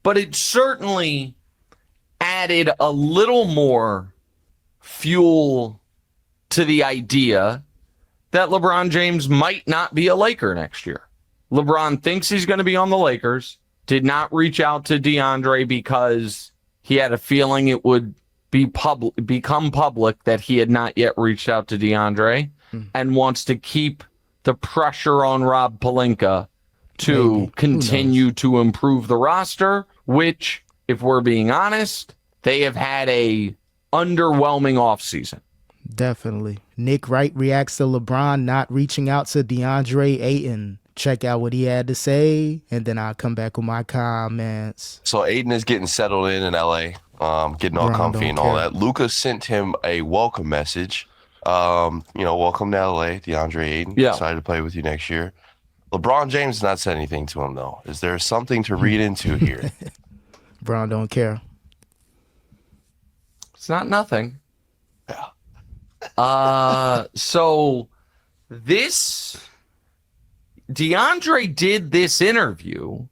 but it certainly added a little more fuel to the idea that LeBron James might not be a Laker next year. LeBron thinks he's going to be on the Lakers, did not reach out to DeAndre because he had a feeling it would become public that he had not yet reached out to DeAndre, and wants to keep the pressure on Rob Pelinka to continue to improve the roster, which, if we're being honest, they have had a underwhelming offseason. Definitely. Nick Wright reacts to LeBron not reaching out to DeAndre Ayton. Check out what he had to say, and then I'll come back with my comments. So Ayton is getting settled in LA, getting all comfy and all that. Luka sent him a welcome message. Welcome to LA, DeAndre Ayton. Yeah. Excited to play with you next year. LeBron James has not said anything to him, though. Is there something to read into here? Bron don't care. It's not nothing. Yeah. So DeAndre did this interview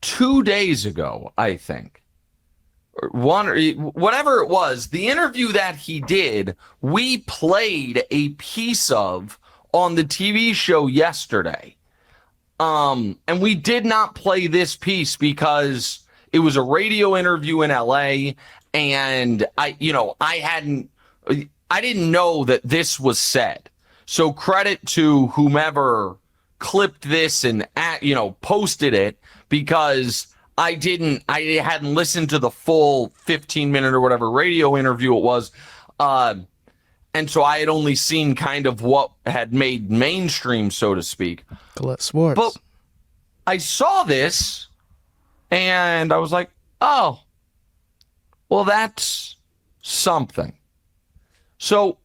2 days ago, I think. Whatever it was, the interview that he did, we played a piece of on the TV show yesterday. And we did not play this piece because it was a radio interview in LA, and I didn't know that this was said. So credit to whomever clipped this and posted it, because I hadn't listened to the full 15-minute or whatever radio interview it was. And so I had only seen kind of what had made mainstream, so to speak. Collect Sports. But I saw this and I was like, oh, well, that's something. So,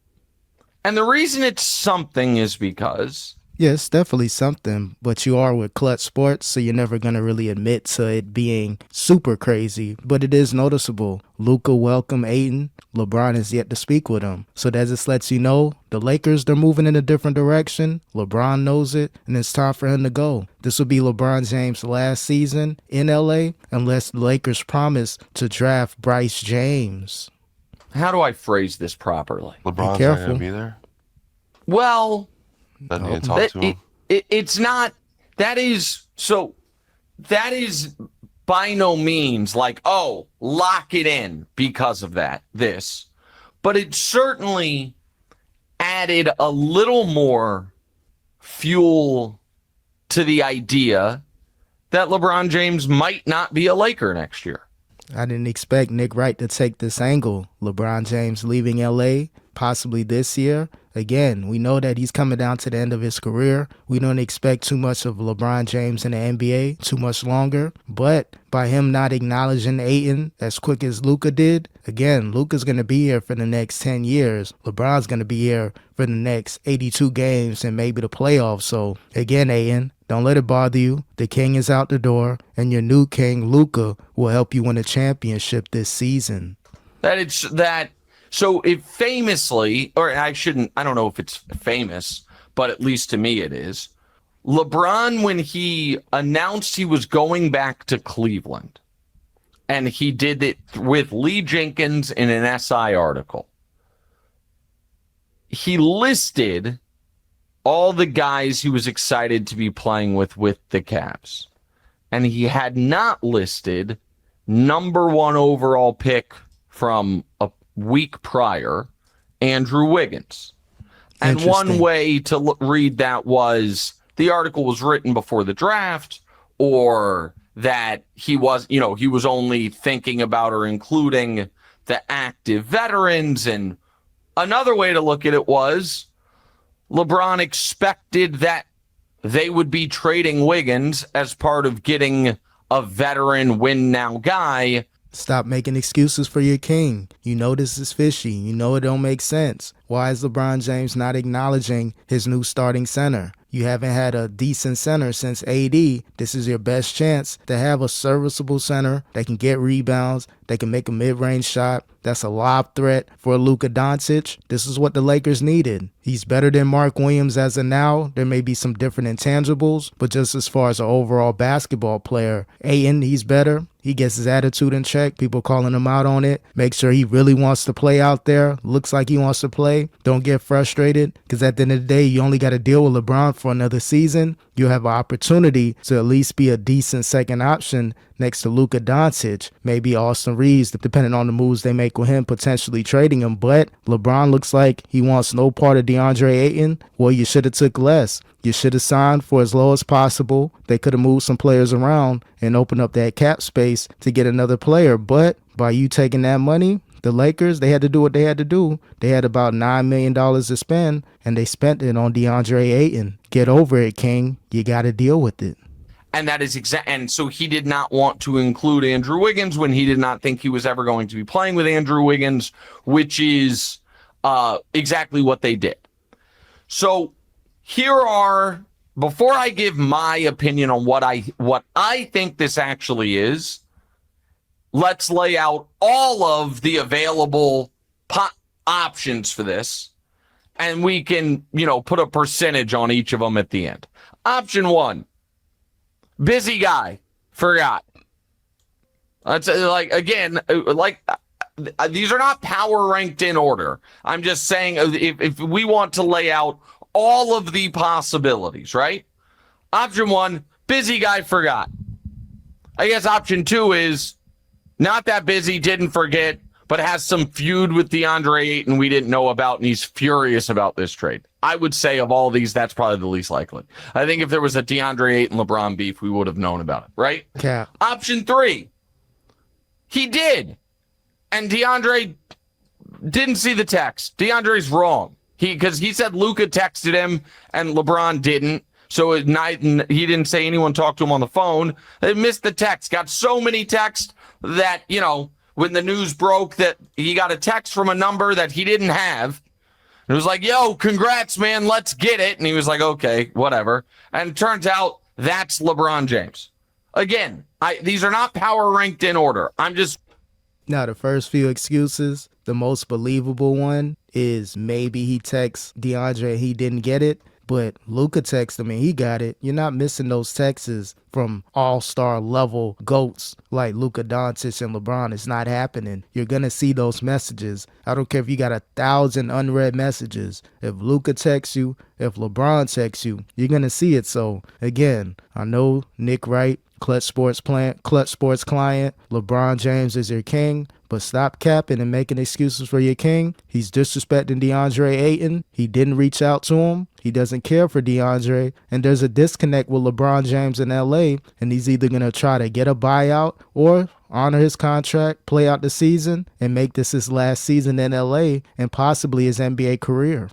and the reason it's something is because... Yeah, it's definitely something, but you are with Clutch Sports, so you're never going to really admit to it being super crazy, but it is noticeable. Luka welcomed Ayton. LeBron has yet to speak with him. So that just lets you know the Lakers, they're moving in a different direction. LeBron knows it, and it's time for him to go. This will be LeBron James' last season in LA, unless the Lakers promise to draft Bryce James. How do I phrase this properly? LeBron's not going to be there? Well... Doesn't need to talk to him. It's not. That is by no means like, oh, lock it in because of this. But it certainly added a little more fuel to the idea that LeBron James might not be a Laker next year. I didn't expect Nick Wright to take this angle. LeBron James leaving LA, possibly this year. Again, we know that he's coming down to the end of his career. We don't expect too much of LeBron James in the NBA too much longer. But by him not acknowledging Ayton as quick as Luka did, again, Luka's going to be here for the next 10 years. LeBron's going to be here for the next 82 games and maybe the playoffs. So, again, Ayton, don't let it bother you. The king is out the door, and your new king, Luka, will help you win a championship this season. So it famously, or I don't know if it's famous, but at least to me it is. LeBron, when he announced he was going back to Cleveland, and he did it with Lee Jenkins in an SI article, he listed all the guys he was excited to be playing with the Cavs. And he had not listed number 1 overall pick from a week prior, Andrew Wiggins. And one way to read that was the article was written before the draft, or that he was only thinking about or including the active veterans. And another way to look at it was LeBron expected that they would be trading Wiggins as part of getting a veteran win now guy. Stop making excuses for your king. You know this is fishy. You know it don't make sense. Why is LeBron James not acknowledging his new starting center? You haven't had a decent center since AD. This is your best chance to have a serviceable center that can get rebounds, that can make a mid-range shot, that's a lob threat for Luka Doncic. This is what the Lakers needed. He's better than Mark Williams as of now. There may be some different intangibles, but just as far as an overall basketball player, Ayton, he's better. He gets his attitude in check. People calling him out on it. Make sure he really wants to play out there. Looks like he wants to play. Don't get frustrated, because at the end of the day, you only got to deal with LeBron for another season. You'll have an opportunity to at least be a decent second option next to Luka Doncic, maybe Austin Reeves, depending on the moves they make with him, potentially trading him. But LeBron looks like he wants no part of DeAndre Ayton. Well, you should have took less. You should have signed for as low as possible. They could have moved some players around and opened up that cap space to get another player. But by you taking that money, the Lakers, they had to do what they had to do. They had about $9 million to spend, and they spent it on DeAndre Ayton. Get over it, King. You got to deal with it. And that is and so he did not want to include Andrew Wiggins when he did not think he was ever going to be playing with Andrew Wiggins, which is exactly what they did. So before I give my opinion on what I think this actually is, let's lay out all of the available options for this, and we can, put a percentage on each of them at the end. Option 1. Busy guy, forgot. That's these are not power ranked in order. I'm just saying if we want to lay out all of the possibilities, right? Option 1, busy guy, forgot. I guess option 2 is not that busy, didn't forget, but has some feud with DeAndre Ayton we didn't know about, and he's furious about this trade. I would say of all these, that's probably the least likely. I think if there was a DeAndre Ayton LeBron beef, we would have known about it, right? Yeah. Option 3, he did, and DeAndre didn't see the text. DeAndre's wrong. Because he said Luka texted him and LeBron didn't. So at night, he didn't say anyone talked to him on the phone. They missed the text. Got so many texts that, when the news broke that he got a text from a number that he didn't have, it was like, yo, congrats, man, let's get it. And he was like, okay, whatever. And it turns out that's LeBron James. Again, these are not power ranked in order. Now, the first few excuses, the most believable one is maybe he texts DeAndre, he didn't get it, but Luka texted him and he got it. You're not missing those texts from all-star level GOATs like Luka Doncic and LeBron. It's not happening. You're going to see those messages. I don't care if you got 1,000 unread messages. If Luka texts you, if LeBron texts you, you're going to see it. So, again, I know Nick Wright, Clutch Sports client, LeBron James is your king, but stop capping and making excuses for your king. He's disrespecting DeAndre Ayton. He didn't reach out to him. He doesn't care for DeAndre, and there's a disconnect with LeBron James in LA, and he's either going to try to get a buyout or honor his contract, play out the season, and make this his last season in LA and possibly his NBA career.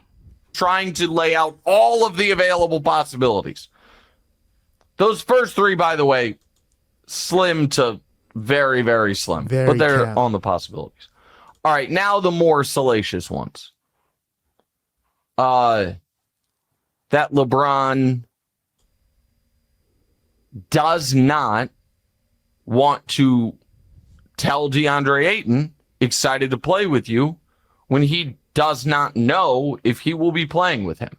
Trying to lay out all of the available possibilities. Those first 3, by the way, slim to very, very slim. But they're on the possibilities. All right, now the more salacious ones. That LeBron does not want to tell DeAndre Ayton, excited to play with you, when he does not know if he will be playing with him.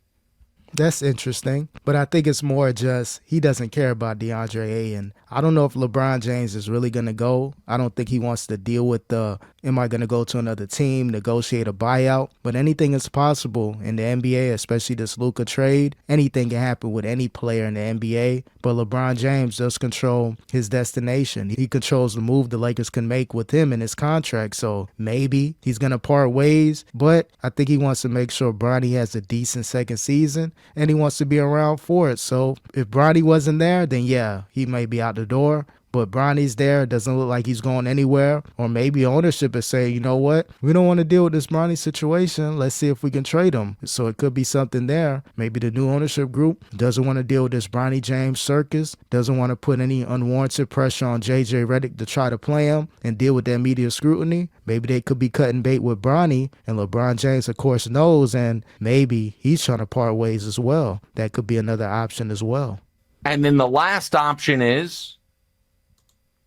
That's interesting, but I think it's more just he doesn't care about DeAndre Ayton. I don't know if LeBron James is really going to go. I don't think he wants to deal with am I going to go to another team, negotiate a buyout? But anything is possible in the NBA, especially this Luka trade. Anything can happen with any player in the NBA, but LeBron James does control his destination. He controls the move the Lakers can make with him in his contract, so maybe he's going to part ways, but I think he wants to make sure Bronny has a decent second season, and he wants to be around for it. So if Bronny wasn't there, then yeah, he may be out the door. but Bronny's there. It doesn't look like he's going anywhere. Or maybe ownership is saying, you know what? We don't want to deal with this Bronny situation. Let's see if we can trade him. So it could be something there. Maybe the new ownership group doesn't want to deal with this Bronny James circus, doesn't want to put any unwarranted pressure on JJ Redick to try to play him and deal with that media scrutiny. Maybe they could be cutting bait with Bronny, and LeBron James, of course, knows, and maybe he's trying to part ways as well. That could be another option as well. And then the last option is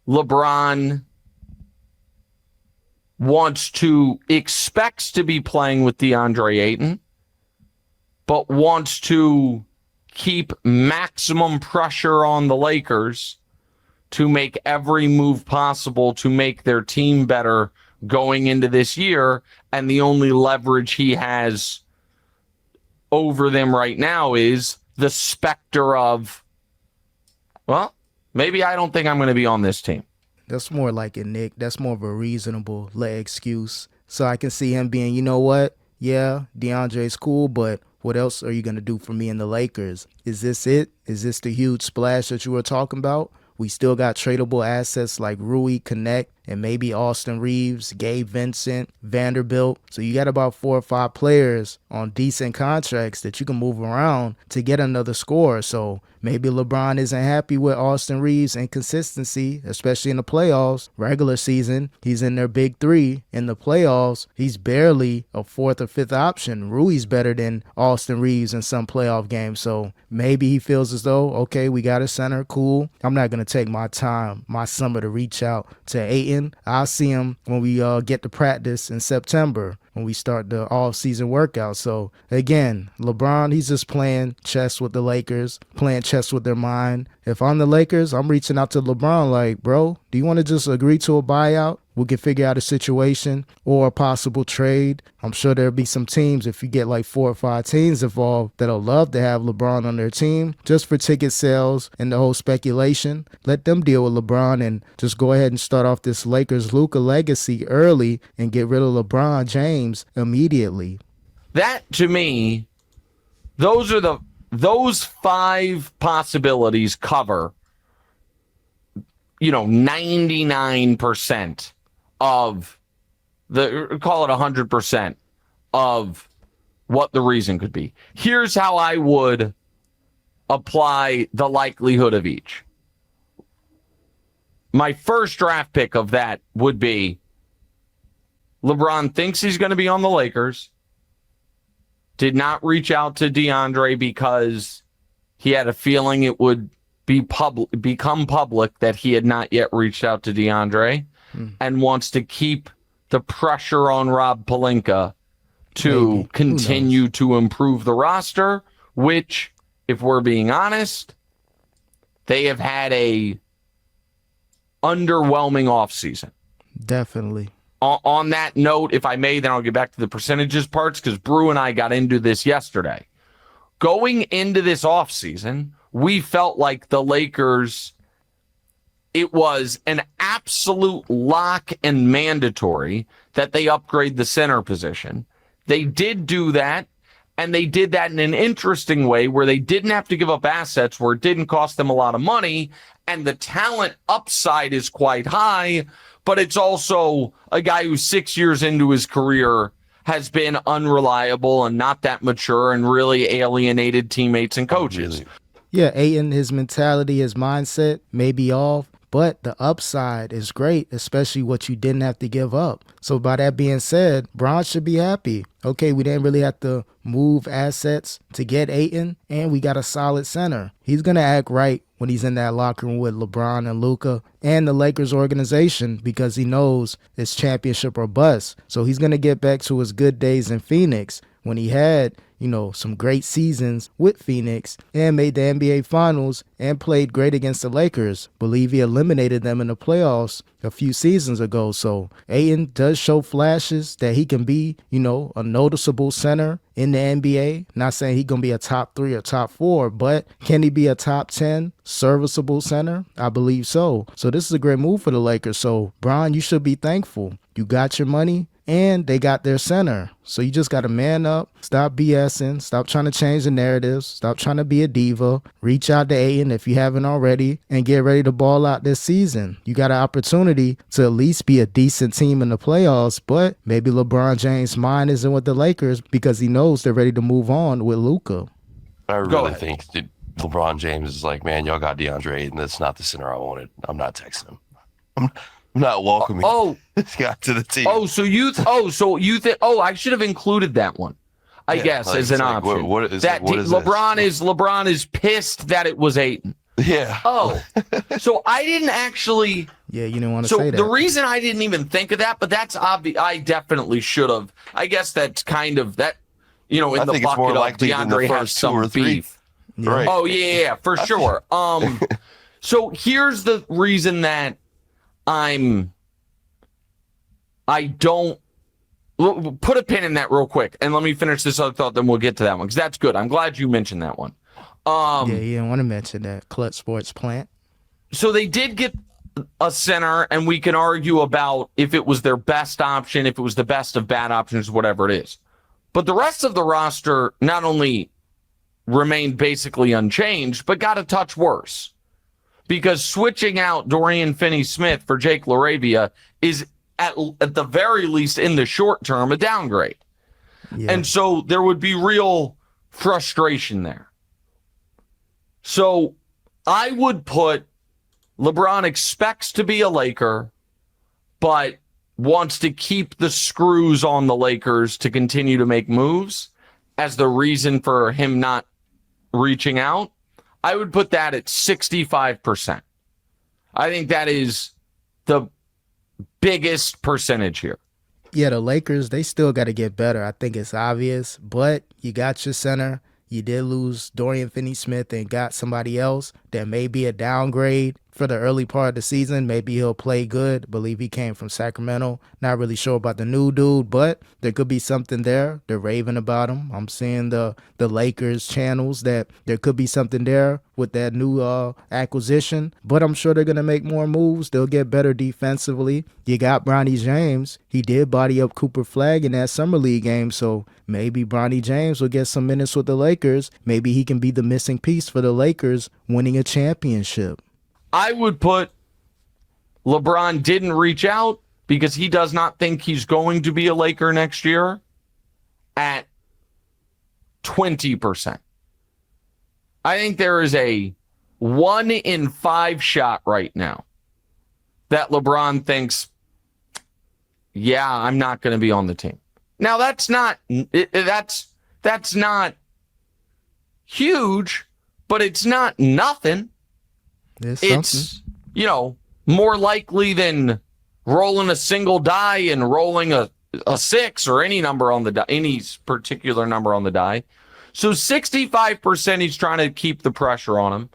LeBron expects to be playing with DeAndre Ayton, but wants to keep maximum pressure on the Lakers to make every move possible to make their team better going into this year. And the only leverage he has over them right now is the specter of, well, maybe I don't think I'm going to be on this team. That's more like it, Nick. That's more of a reasonable excuse. So I can see him being, you know what? Yeah, DeAndre's cool, but what else are you going to do for me and the Lakers? Is this it? Is this the huge splash that you were talking about? We still got tradable assets like Rui, Connect, and maybe Austin Reeves, Gabe Vincent, Vanderbilt. So you got about 4 or 5 players on decent contracts that you can move around to get another scorer. So maybe LeBron isn't happy with Austin Reeves' inconsistency, especially in the playoffs. Regular season, he's in their big 3. In the playoffs, he's barely a 4th or 5th option. Rui's better than Austin Reeves in some playoff games. So maybe he feels as though, okay, we got a center, cool. I'm not going to take my time, my summer to reach out to Ayton. I'll see him when we get to practice in September, when we start the off-season workout. So, again, LeBron, he's just playing chess with the Lakers, playing chess with their mind. If I'm the Lakers, I'm reaching out to LeBron like, bro, do you want to just agree to a buyout? We can figure out a situation or a possible trade. I'm sure there'll be some teams, if you get like 4 or 5 teams involved, that'll love to have LeBron on their team just for ticket sales and the whole speculation. Let them deal with LeBron and just go ahead and start off this Lakers-Luka legacy early and get rid of LeBron James immediately. That, to me, those 5 possibilities cover, 99% of call it 100% of what the reason could be. Here's how I would apply the likelihood of each. My first draft pick of that would be LeBron thinks he's going to be on the Lakers, did not reach out to DeAndre because he had a feeling it would become public that he had not yet reached out to DeAndre, and wants to keep the pressure on Rob Pelinka to continue to improve the roster, which, if we're being honest, they have had a underwhelming offseason. Definitely. On that note, if I may, then I'll get back to the percentages parts, because Brew and I got into this yesterday. Going into this offseason, we felt like the Lakers, it was an absolute lock and mandatory that they upgrade the center position. They did do that, and they did that in an interesting way where they didn't have to give up assets, where it didn't cost them a lot of money, and the talent upside is quite high, but it's also a guy who's 6 years into his career has been unreliable and not that mature and really alienated teammates and coaches. Yeah, Ayton, his mentality, his mindset may be off, but the upside is great, especially what you didn't have to give up. So by that being said, Bron should be happy. Okay, we didn't really have to move assets to get Ayton, and we got a solid center. He's going to act right when he's in that locker room with LeBron and Luka and the Lakers organization, because he knows it's championship or bust. So he's going to get back to his good days in Phoenix when he had, some great seasons with Phoenix and made the NBA Finals and played great against the Lakers. Believe he eliminated them in the playoffs a few seasons ago. So Ayton does show flashes that he can be, a noticeable center in the NBA. Not saying he's going to be a top 3 or top 4, but can he be a top 10 serviceable center? I believe so. So this is a great move for the Lakers. So, Bron, you should be thankful. You got your money, and they got their center. So you just got to man up, stop BSing, stop trying to change the narratives, stop trying to be a diva, reach out to Ayton if you haven't already, and get ready to ball out this season. You got an opportunity to at least be a decent team in the playoffs, but maybe LeBron James' mind isn't with the Lakers because he knows they're ready to move on with Luka. I really think that LeBron James is like, man, y'all got DeAndre Ayton. That's not the center I wanted. I'm not texting him. I'm not welcoming this guy to the team. So you think? I should have included that one. I guess like, as an like, option. What is LeBron is pissed that it was Ayton. Yeah. So I didn't actually. Yeah, you didn't want to say that. So the reason I didn't even think of that, but that's obvious. I definitely should have. I guess that's kind of that. In the bucket of DeAndre has some beef. Yeah. Right. Oh yeah, for sure. So here's the reason that I don't put a pin in that real quick, and let me finish this other thought, then we'll get to that one because that's good. I'm glad you mentioned that one. Yeah, you didn't want to mention that Clutch Sports plant. So they did get a center, and we can argue about if it was their best option, if it was the best of bad options, whatever it is. But the rest of the roster not only remained basically unchanged, but got a touch worse. Because switching out Dorian Finney-Smith for Jake LaRavia is, at the very least in the short term, a downgrade. Yeah. And so there would be real frustration there. So I would put LeBron expects to be a Laker, but wants to keep the screws on the Lakers to continue to make moves as the reason for him not reaching out. I would put that at 65%. I think that is the biggest percentage here. Yeah, the Lakers, they still got to get better. I think it's obvious, but you got your center. You did lose Dorian Finney-Smith and got somebody else that may be a downgrade for the early part of the season. Maybe he'll play good. I believe he came from Sacramento. Not really sure about the new dude, but there could be something there. They're raving about him. I'm seeing the Lakers channels that there could be something there with that new acquisition. But I'm sure they're going to make more moves. They'll get better defensively. You got Bronny James. He did body up Cooper Flagg in that Summer League game, so maybe Bronny James will get some minutes with the Lakers. Maybe he can be the missing piece for the Lakers winning a championship. I would put LeBron didn't reach out because he does not think he's going to be a Laker next year at 20%. I think there is a 1 in 5 shot right now that LeBron thinks, yeah, I'm not going to be on the team. Now that's not huge, but it's not nothing. It's more likely than rolling a single die and rolling a 6 or any number on the die, any particular number on the die. So 65% he's trying to keep the pressure on him.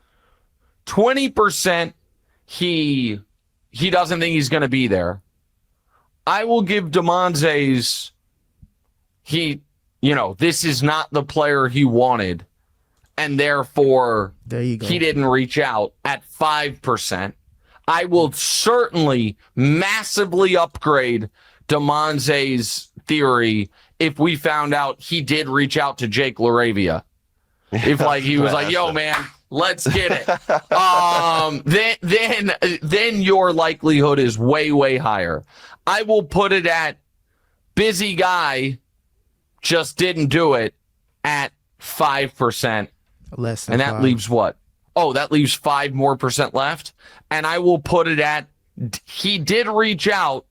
20% he doesn't think he's going to be there. I will give DeMonze's this is not the player he wanted, and therefore he didn't reach out at 5%. I will certainly massively upgrade DeMonze's theory if we found out he did reach out to Jake LaRavia. If he was like, yo, man, let's get it. Then your likelihood is way, way higher. I will put it at busy guy just didn't do it at 5%. Less than and that 5. leaves what? Oh, that leaves 5% more left. And I will put it at he did reach out.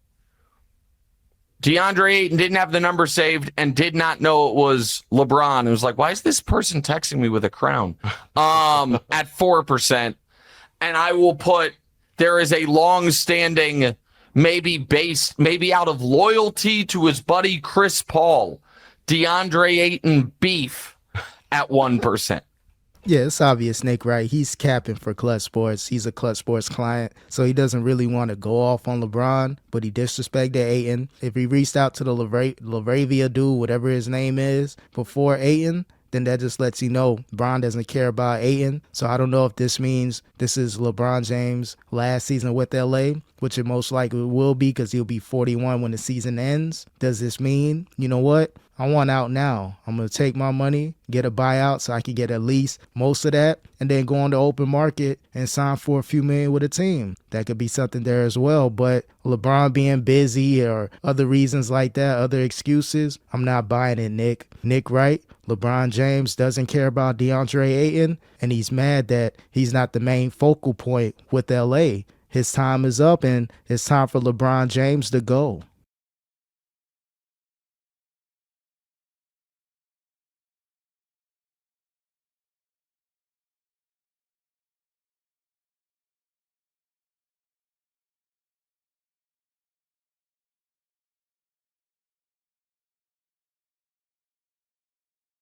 DeAndre Ayton didn't have the number saved and did not know it was LeBron. It was like, why is this person texting me with a crown? At 4%. And I will put there is a long-standing, maybe out of loyalty to his buddy Chris Paul, DeAndre Ayton beef at 1%. Yeah, it's obvious, Nick, right? He's capping for Clutch Sports. He's a Clutch Sports client, so he doesn't really want to go off on LeBron, but he disrespected Ayton. If he reached out to the LaRavia dude, whatever his name is, before Ayton, then that just lets you know LeBron doesn't care about Ayton. So I don't know if this means this is LeBron James' last season with LA, which it most likely will be because he'll be 41 when the season ends. Does this mean, you know what? I want out now. I'm going to take my money, get a buyout so I can get at least most of that, and then go on the open market and sign for a few million with a team. That could be something there as well. But LeBron being busy or other reasons like that, other excuses, I'm not buying it, Nick. Nick Wright, LeBron James doesn't care about DeAndre Ayton, and he's mad that he's not the main focal point with LA. His time is up, and it's time for LeBron James to go.